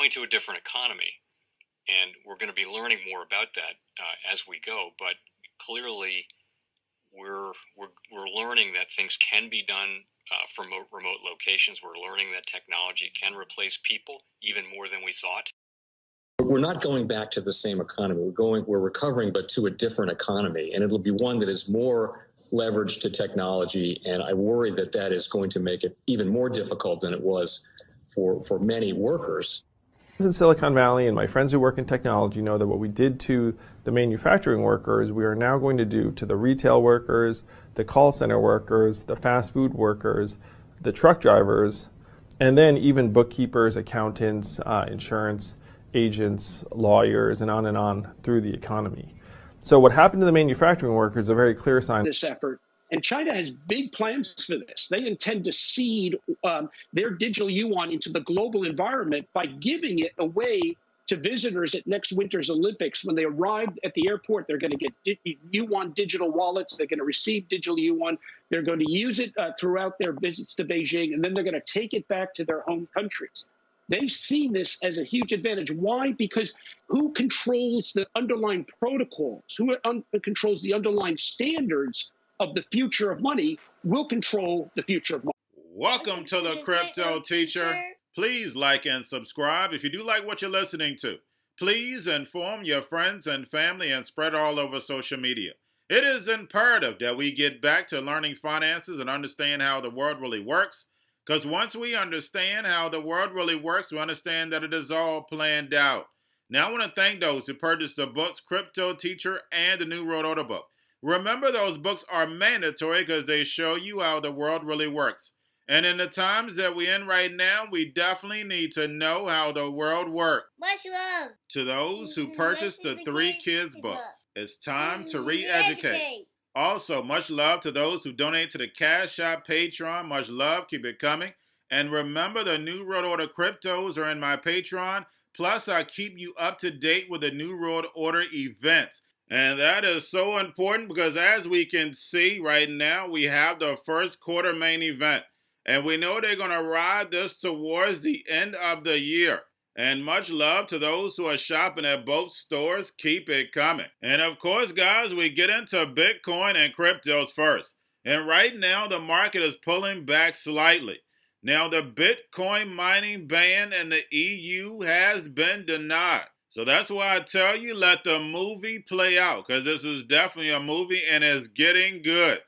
going to a different economy, and we're going to be learning more about that as we go. But clearly, we're learning that things can be done from remote locations. We're learning that technology can replace people even more than we thought. We're not going back to the same economy. We're recovering, but to a different economy, and it'll be one that is more leveraged to technology. And I worry that that is going to make it even more difficult than it was for many workers. In Silicon Valley, and my friends who work in technology know that what we did to the manufacturing workers, we are now going to do to the retail workers, the call center workers, the fast food workers, the truck drivers, and then even bookkeepers, accountants, insurance agents, lawyers, and on through the economy. So what happened to the manufacturing workers is a very clear sign. This effort. And China has big plans for this. They intend to seed their digital yuan into the global environment by giving it away to visitors at next winter's Olympics. When they arrive at the airport, they're going to get yuan digital wallets. They're going to receive digital yuan. They're going to use it throughout their visits to Beijing, and then they're going to take it back to their home countries. They see this as a huge advantage. Why? Because who controls the underlying protocols, who controls the underlying standards of the future of money will control the future of money. Welcome to the Crypto Teacher. Please like and subscribe if you do like what you're listening to. Please inform your friends and family and spread all over social media. It is imperative that we get back to learning finances and understand how the world really works. Because once we understand how the world really works, we understand that it is all planned out. Now, I want to thank those who purchased the books Cryptoteacher and the New World Order book. Remember, those books are mandatory because they show you how the world really works. And in the times that we're in right now, we definitely need to know how the world works. Much love To those who purchased the Three Kids books, it's time to re-educate. Also, much love to those who donate to the Cash App, Patreon. Much love. Keep it coming. And remember, the New World Order cryptos are in my Patreon. Plus, I keep you up to date with the New World Order events. And that is so important because as we can see right now, we have the first quarter main event. And we know they're going to ride this towards the end of the year. And much love to those who are shopping at both stores. Keep it coming. And of course, guys, we get into Bitcoin and cryptos first. And right now, the market is pulling back slightly. Now, the Bitcoin mining ban in the EU has been denied. So that's why I tell you, let the movie play out. Because this is definitely a movie and it's getting good.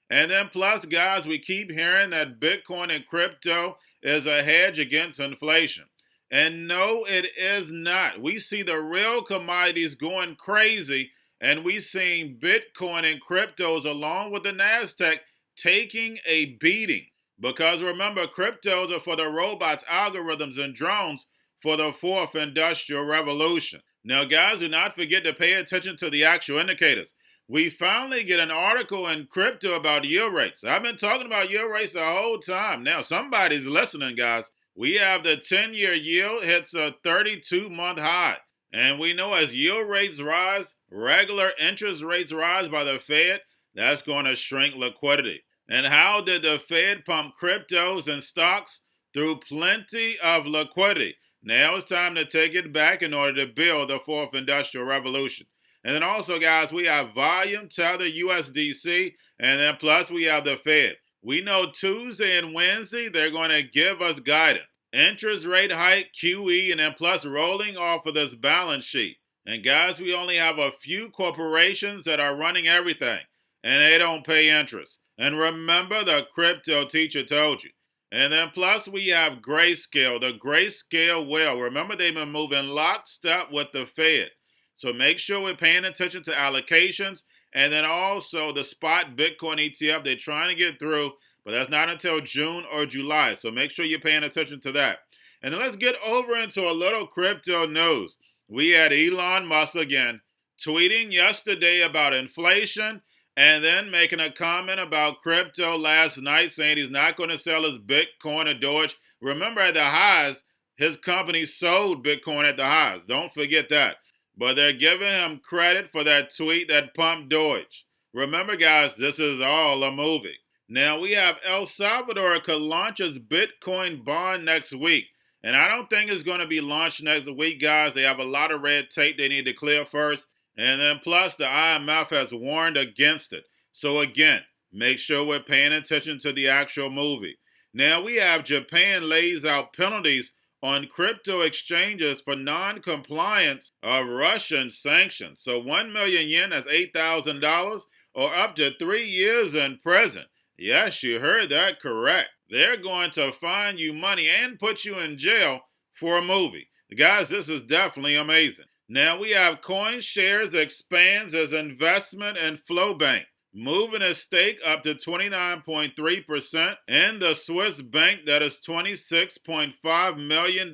And then plus, guys, we keep hearing that Bitcoin and crypto is a hedge against inflation. And no, it is not. We see the real commodities going crazy, and we seeing Bitcoin and cryptos along with the NASDAQ taking a beating. Because remember, cryptos are for the robots, algorithms, and drones for the fourth industrial revolution. Now, guys, do not forget to pay attention to the actual indicators. We finally get an article in crypto about yield rates. I've been talking about yield rates the whole time. Now, somebody's listening, guys. We have the 10-year yield hits a 32-month high. And we know as yield rates rise, regular interest rates rise by the Fed, that's going to shrink liquidity. And how did the Fed pump cryptos and stocks? Through plenty of liquidity. Now it's time to take it back in order to build the fourth industrial revolution. And then also, guys, we have volume tether USDC, and then plus we have the Fed. We know Tuesday and Wednesday, they're going to give us guidance. Interest rate hike, QE, and then plus rolling off of this balance sheet. And guys, we only have a few corporations that are running everything, and they don't pay interest. And remember, the Crypto Teacher told you. And then plus we have Grayscale, the Grayscale whale. Remember, they've been moving lockstep with the Fed. So make sure we're paying attention to allocations. And then also the spot Bitcoin ETF, they're trying to get through, but that's not until June or July. So make sure you're paying attention to that. And then let's get over into a little crypto news. We had Elon Musk again tweeting yesterday about inflation and then making a comment about crypto last night, saying he's not going to sell his Bitcoin or Doge. Remember, at the highs, his company sold Bitcoin at the highs. Don't forget that. But they're giving him credit for that tweet that pumped Doge. Remember, guys, this is all a movie. Now, we have El Salvador could launch its Bitcoin bond next week. And I don't think it's going to be launched next week, guys. They have a lot of red tape they need to clear first. And then plus the IMF has warned against it. So again, make sure we're paying attention to the actual movie. Now we have Japan lays out penalties on crypto exchanges for non-compliance of Russian sanctions. So 1 million yen, that's $8,000, or up to 3 years in prison. Yes, you heard that correct. They're going to fine you money and put you in jail for a movie. Guys, this is definitely amazing. Now we have CoinShares expands as investment in Flowbank, moving its stake up to 29.3% in the Swiss bank that is $26.5 million.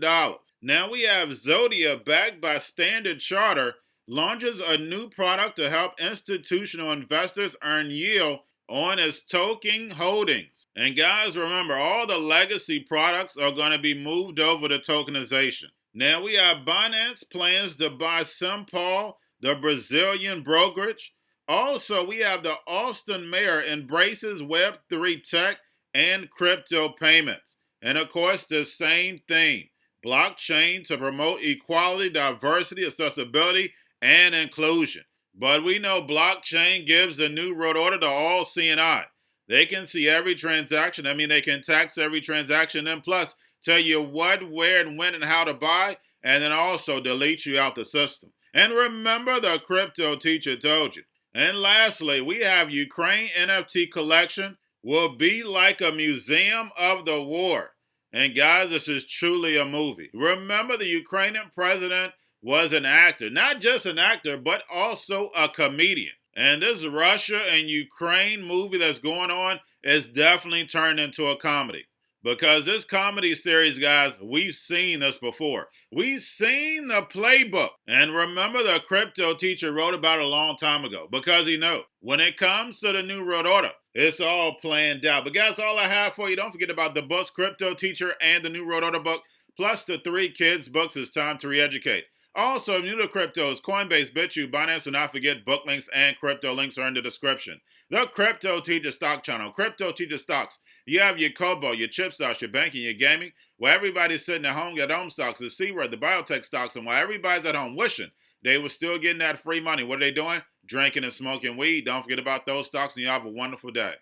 Now we have Zodia, backed by Standard Chartered, launches a new product to help institutional investors earn yield on its token holdings. And guys, remember, all the legacy products are going to be moved over to tokenization. Now we have Binance plans to buy Simpal, the Brazilian brokerage. Also, we have the Austin mayor embraces Web3 tech and crypto payments. And of course, the same thing, blockchain to promote equality, diversity, accessibility, and inclusion. But we know blockchain gives a new world order to all CNI. They can see every transaction. I mean, they can tax every transaction and plus tell you what, where, and when, and how to buy, and then also delete you out the system. And remember, the Cryptoteacher told you. And lastly, we have Ukraine NFT collection will be like a museum of the war. And guys, this is truly a movie. Remember, the Ukrainian president was an actor. Not just an actor, but also a comedian. And this Russia and Ukraine movie that's going on is definitely turned into a comedy. Because this comedy series, guys, we've seen this before. We've seen the playbook. And remember, the Cryptoteacher wrote about it a long time ago. Because he knows when it comes to the New World Order, it's all planned out. But guys, all I have for you, don't forget about the books, Cryptoteacher and the New World Order book, plus the 3 kids books, It's Time to Re-Educate. Also, if you're new to cryptos, Coinbase, Bitrue, Binance, do not forget book links and crypto links are in the description. The Cryptoteacher stock channel, Cryptoteacher stocks. You have your Kobo, your chip stocks, your banking, your gaming. While everybody's sitting at home, your home stocks, the C-word, the biotech stocks, and while everybody's at home wishing they were still getting that free money, what are they doing? Drinking and smoking weed. Don't forget about those stocks, and you have a wonderful day.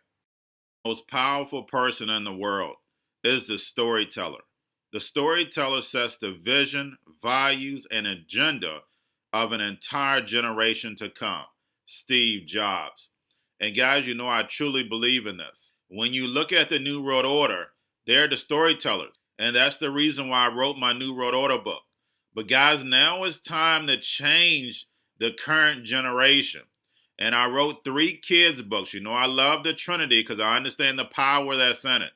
The most powerful person in the world is the storyteller. The storyteller sets the vision, values, and agenda of an entire generation to come. Steve Jobs. And guys, you know I truly believe in this. When you look at the New World Order, they're the storytellers. And that's the reason why I wrote my New World Order book. But guys, now it's time to change the current generation. And I wrote 3 kids books. You know I love the Trinity because I understand the power that's in it.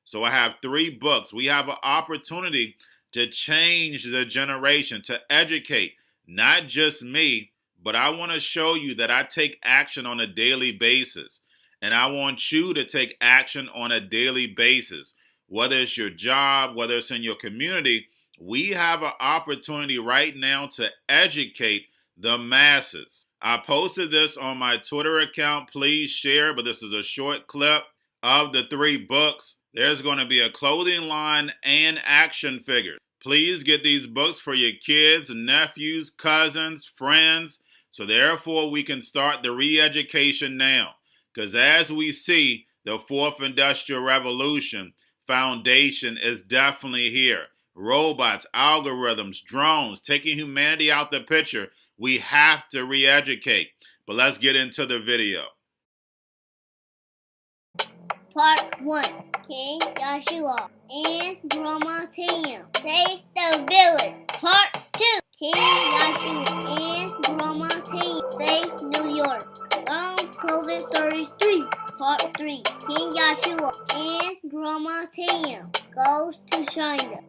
So I have 3 books. We have an opportunity to change the generation, to educate, not just me, but I want to show you that I take action on a daily basis. And I want you to take action on a daily basis. Whether it's your job, whether it's in your community, we have an opportunity right now to educate the masses. I posted this on my Twitter account. Please share, but this is a short clip of the 3 books. There's going to be a clothing line and action figures. Please get these books for your kids, nephews, cousins, friends, so therefore we can start the re-education now. Because as we see, the 4th Industrial Revolution foundation is definitely here. Robots, algorithms, drones, taking humanity out the picture. We have to re-educate. But let's get into the video. Part 1. King Joshua and Grandma Tam save the village. Part 2. King Joshua and Grandma Tam save New York from COVID-33. Part 3. King Joshua and Grandma Tam goes to China.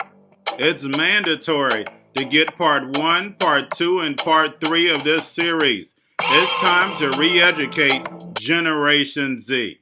It's mandatory to get part 1, part 2, and part 3 of this series. It's time to re-educate Generation Z.